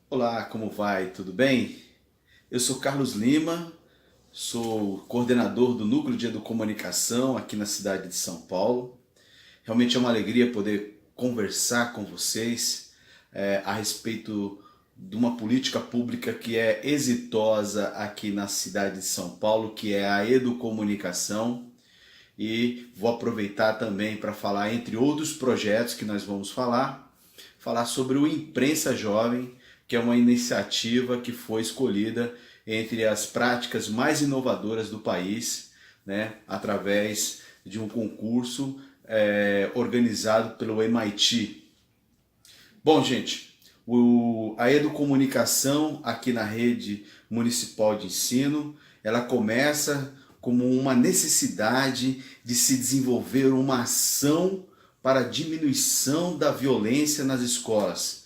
Olá, como vai? Tudo bem? Eu sou Carlos Lima, sou coordenador do Núcleo de Educomunicação aqui na cidade de São Paulo. Realmente é uma alegria poder conversar com vocês a respeito de uma política pública que é exitosa aqui na cidade de São Paulo, que é a educomunicação. E vou aproveitar também para falar, entre outros projetos que nós vamos falar sobre o Imprensa Jovem, que é uma iniciativa que foi escolhida entre as práticas mais inovadoras do país, né, através de um concurso organizado pelo MIT. Bom, gente, a educomunicação aqui na rede municipal de ensino, ela começa como uma necessidade de se desenvolver uma ação para a diminuição da violência nas escolas.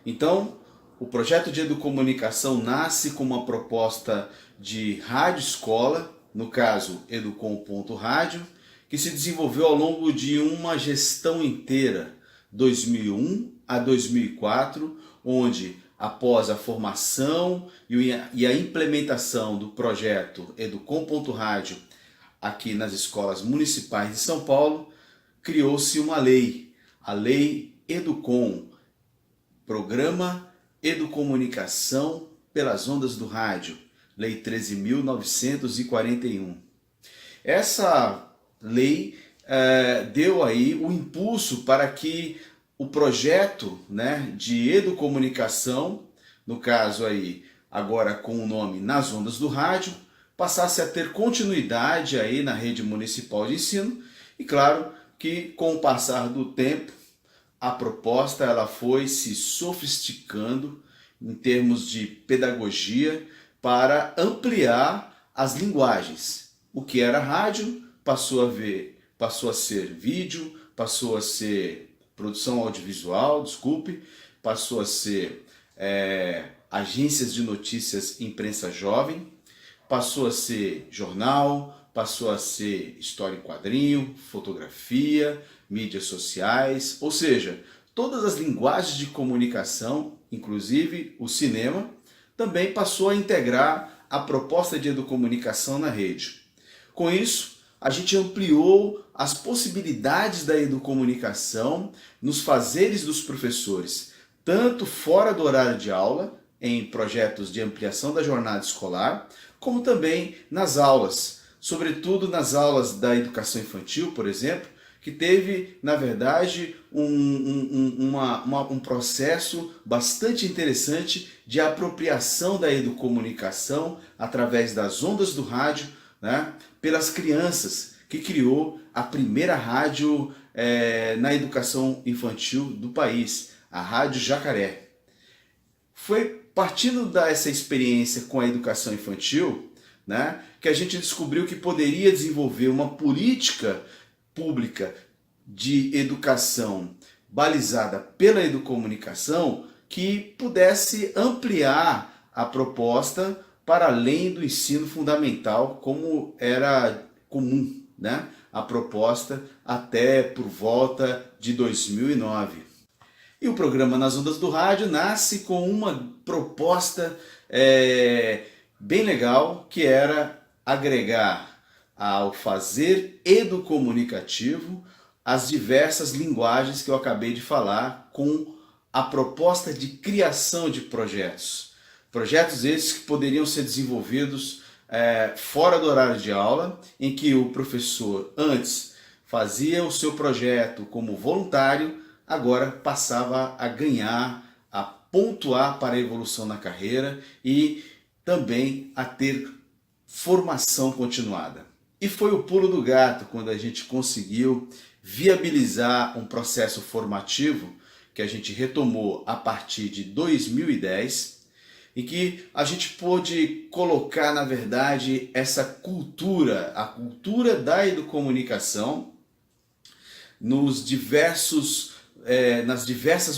Então, o projeto de educomunicação nasce com uma proposta de rádio-escola, no caso educom.rádio, que se desenvolveu ao longo de uma gestão inteira, 2001 a 2004, onde após a formação e a implementação do projeto educom.rádio aqui nas escolas municipais de São Paulo, criou-se uma lei, a Lei Educom, Programa Educomunicação pelas Ondas do Rádio, Lei 13.941. Essa lei deu aí o impulso para que o projeto, né, de educomunicação, no caso aí agora com o nome Nas Ondas do Rádio, passasse a ter continuidade aí na rede municipal de ensino e claro que com o passar do tempo a proposta ela foi se sofisticando em termos de pedagogia para ampliar as linguagens. O que era rádio passou a ser vídeo, passou a ser produção audiovisual, passou a ser agências de notícias imprensa jovem, passou a ser jornal, passou a ser história em quadrinho, fotografia, mídias sociais, ou seja, todas as linguagens de comunicação, inclusive o cinema, também passou a integrar a proposta de educomunicação na rede. Com isso, a gente ampliou as possibilidades da educomunicação nos fazeres dos professores, tanto fora do horário de aula, em projetos de ampliação da jornada escolar, como também nas aulas, sobretudo nas aulas da educação infantil, por exemplo, que teve, na verdade, um processo bastante interessante de apropriação da educomunicação através das ondas do rádio, né, pelas crianças, que criou a primeira rádio na educação infantil do país, a Rádio Jacaré. Foi partindo dessa experiência com a educação infantil, né, que a gente descobriu que poderia desenvolver uma política pública de educação balizada pela educomunicação que pudesse ampliar a proposta para além do ensino fundamental, como era comum, né? A proposta até por volta de 2009. E o programa Nas Ondas do Rádio nasce com uma proposta bem legal, que era agregar ao fazer educomunicativo as diversas linguagens que eu acabei de falar, com a proposta de criação de projetos. Projetos esses que poderiam ser desenvolvidos fora do horário de aula, em que o professor antes fazia o seu projeto como voluntário, agora passava a ganhar, a pontuar para a evolução na carreira e também a ter formação continuada. E foi o pulo do gato quando a gente conseguiu viabilizar um processo formativo que a gente retomou a partir de 2010 e que a gente pôde colocar, na verdade, essa cultura, a cultura da educomunicação nas diversas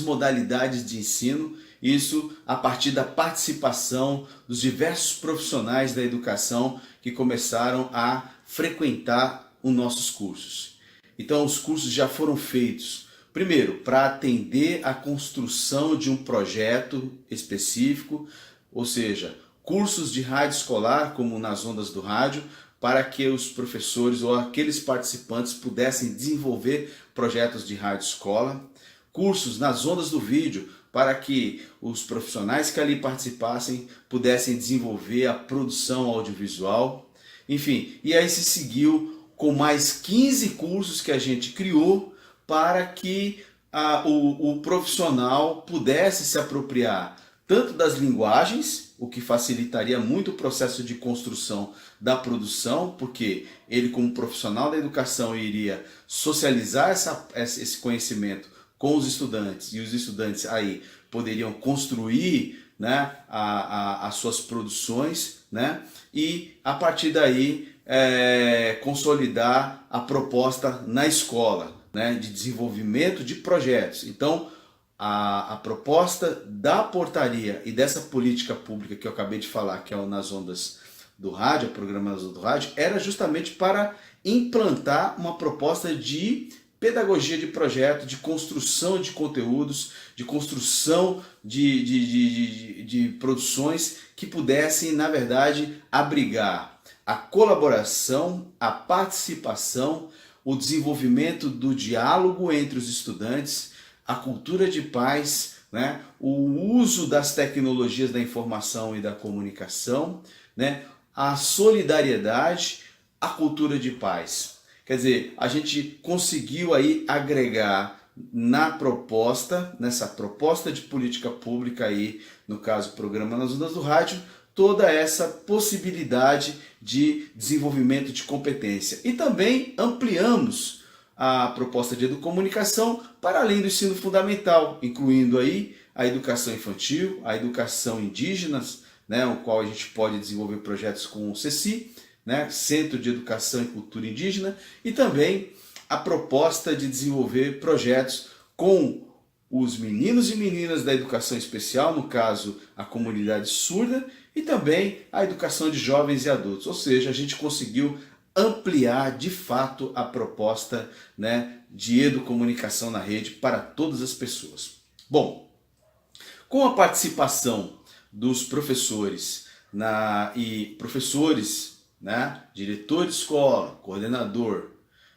modalidades de ensino, isso a partir da participação dos diversos profissionais da educação que começaram a frequentar os nossos cursos. Então os cursos já foram feitos Primeiro, para atender a construção de um projeto específico, ou seja, cursos de rádio escolar, como nas ondas do rádio, para que os professores ou aqueles participantes pudessem desenvolver projetos de rádio escola, cursos nas ondas do vídeo, para que os profissionais que ali participassem pudessem desenvolver a produção audiovisual, enfim, e aí se seguiu com mais 15 cursos que a gente criou para que o profissional pudesse se apropriar tanto das linguagens, o que facilitaria muito o processo de construção da produção, porque ele, como profissional da educação, iria socializar esse conhecimento com os estudantes, e os estudantes aí poderiam construir, né, as suas produções, né, e a partir daí consolidar a proposta na escola, né, de desenvolvimento de projetos. Então, a proposta da portaria e dessa política pública que eu acabei de falar, que é o Nas Ondas do Rádio, o programa Nas Ondas do Rádio, era justamente para implantar uma proposta de pedagogia de projeto, de construção de conteúdos, de construção de produções que pudessem, na verdade, abrigar a colaboração, a participação, o desenvolvimento do diálogo entre os estudantes, a cultura de paz, né? O uso das tecnologias da informação e da comunicação, né? A solidariedade, a cultura de paz. Quer dizer, a gente conseguiu aí agregar na proposta, nessa proposta de política pública aí, no caso o programa Nas Ondas do Rádio, toda essa possibilidade de desenvolvimento de competência. E também ampliamos a proposta de educomunicação para além do ensino fundamental, incluindo aí a educação infantil, a educação indígena, né, o qual a gente pode desenvolver projetos com o CECI, né, Centro de Educação e Cultura Indígena, e também a proposta de desenvolver projetos com os meninos e meninas da educação especial, no caso a comunidade surda, e também a educação de jovens e adultos. Ou seja, a gente conseguiu ampliar de fato a proposta, né, de educomunicação na rede para todas as pessoas. Bom, com a participação dos professores né, diretor de escola, coordenador,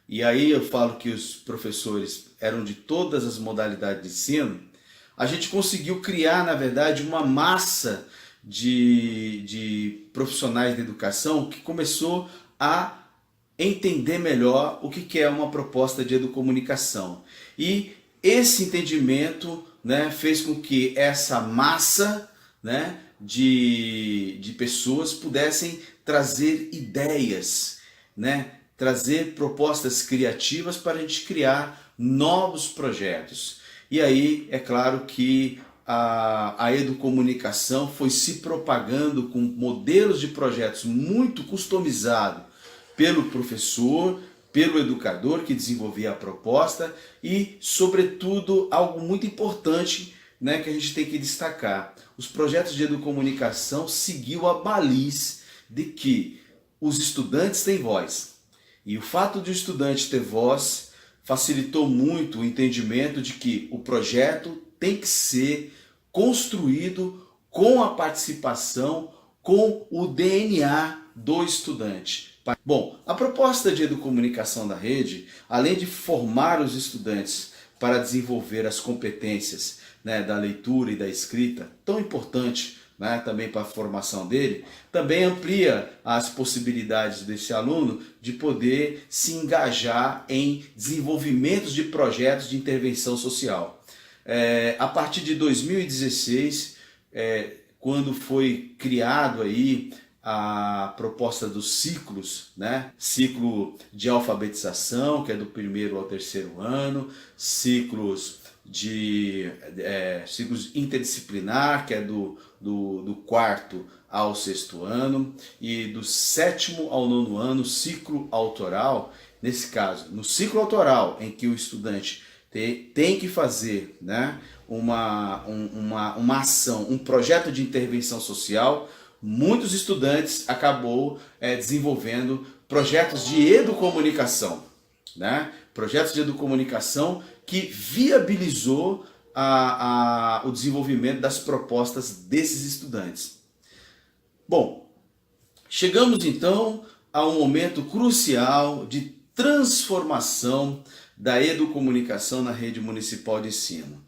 e aí eu falo que os professores eram de todas as modalidades de ensino, a gente conseguiu criar, na verdade, uma massa de profissionais da educação que começou a entender melhor o que é uma proposta de educomunicação. E esse entendimento, né, fez com que essa massa, né, de pessoas pudessem trazer ideias, né, trazer propostas criativas para a gente criar novos projetos. E aí, é claro que a educomunicação foi se propagando com modelos de projetos muito customizados pelo professor, pelo educador que desenvolvia a proposta e, sobretudo, algo muito importante, né, que a gente tem que destacar. Os projetos de educomunicação seguiu a baliz de que os estudantes têm voz. E o fato de o estudante ter voz facilitou muito o entendimento de que o projeto tem que ser construído com a participação, com o DNA do estudante. Bom, a proposta de educomunicação da rede, além de formar os estudantes para desenvolver as competências, né, da leitura e da escrita, tão importante, né, também para a formação dele, também amplia as possibilidades desse aluno de poder se engajar em desenvolvimentos de projetos de intervenção social. A partir de 2016, quando foi criado aí a proposta dos ciclos, né? Ciclo de alfabetização, que é do 1º ao 3º ano, ciclos interdisciplinar, que é do 4º ao 6º ano, e do 7º ao 9º ano, ciclo autoral. Nesse caso, no ciclo autoral, em que o estudante tem que fazer, né, uma ação, um projeto de intervenção social, muitos estudantes acabou desenvolvendo projetos de educomunicação, né? projetos de educomunicação que viabilizou o desenvolvimento das propostas desses estudantes. Bom, chegamos então a um momento crucial de transformação da educomunicação na rede municipal de ensino.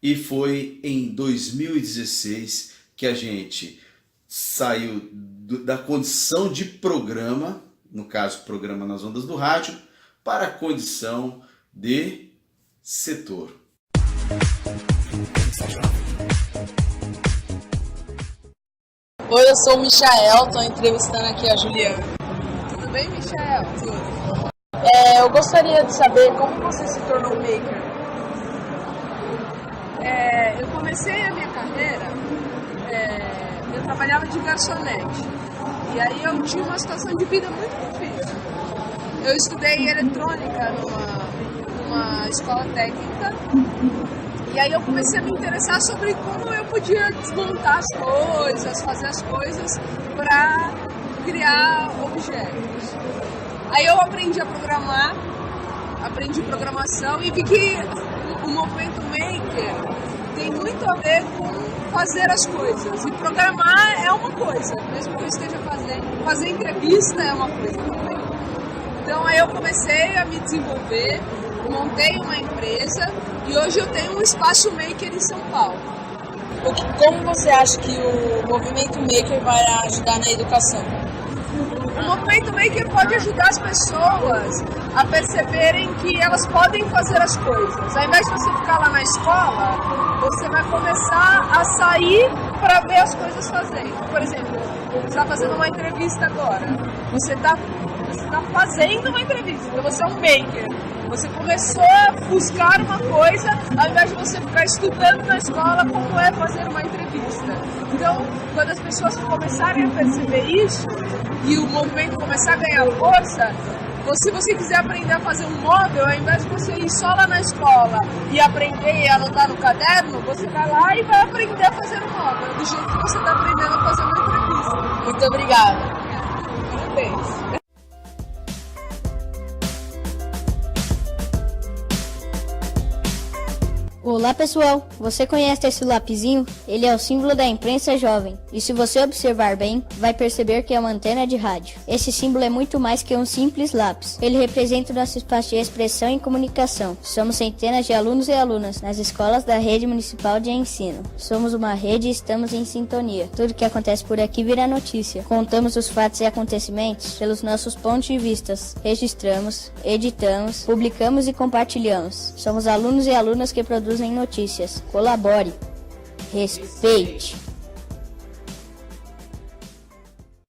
E foi em 2016 que a gente saiu da condição de programa, no caso programa nas ondas do rádio, para a condição de setor. Oi, eu sou o Michael, estou entrevistando aqui a Juliana. Tudo bem, Michael? Tudo. Eu gostaria de saber como você se tornou maker. Eu comecei a minha carreira, eu trabalhava de garçonete. E aí eu tinha uma situação de vida muito difícil. Eu estudei eletrônica numa escola técnica. E aí eu comecei a me interessar sobre como eu podia desmontar as coisas, fazer as coisas para criar objetos. Aí eu aprendi a programar, aprendi programação e vi que o movimento maker tem muito a ver com fazer as coisas. E programar é uma coisa, mesmo que eu esteja fazendo. Fazer entrevista é uma coisa também. Então aí eu comecei a me desenvolver, montei uma empresa e hoje eu tenho um espaço maker em São Paulo. Como você acha que o movimento maker vai ajudar na educação? O movimento maker pode ajudar as pessoas a perceberem que elas podem fazer as coisas. Ao invés de você ficar lá na escola, você vai começar a sair para ver as coisas fazendo. Por exemplo, você está fazendo uma entrevista agora. Você está fazendo uma entrevista, então você é um maker. Você começou a buscar uma coisa, ao invés de você ficar estudando na escola como é fazer uma entrevista. Então, quando as pessoas começarem a perceber isso, e o movimento começar a ganhar força, se você quiser aprender a fazer um móvel, ao invés de você ir só lá na escola e aprender e anotar no caderno, você vai lá e vai aprender a fazer um móvel, do jeito que você está aprendendo a fazer uma entrevista. Muito obrigada. Parabéns. Olá pessoal, você conhece esse lapisinho? Ele é o símbolo da imprensa jovem, e se você observar bem, vai perceber que é uma antena de rádio. Esse símbolo é muito mais que um simples lápis. Ele representa o nosso espaço de expressão e comunicação. Somos centenas de alunos e alunas nas escolas da rede municipal de ensino. Somos uma rede e estamos em sintonia. Tudo que acontece por aqui vira notícia. Contamos os fatos e acontecimentos pelos nossos pontos de vista. Registramos, editamos, publicamos e compartilhamos. Somos alunos e alunas que produzem notícias. Colabore. Respeite.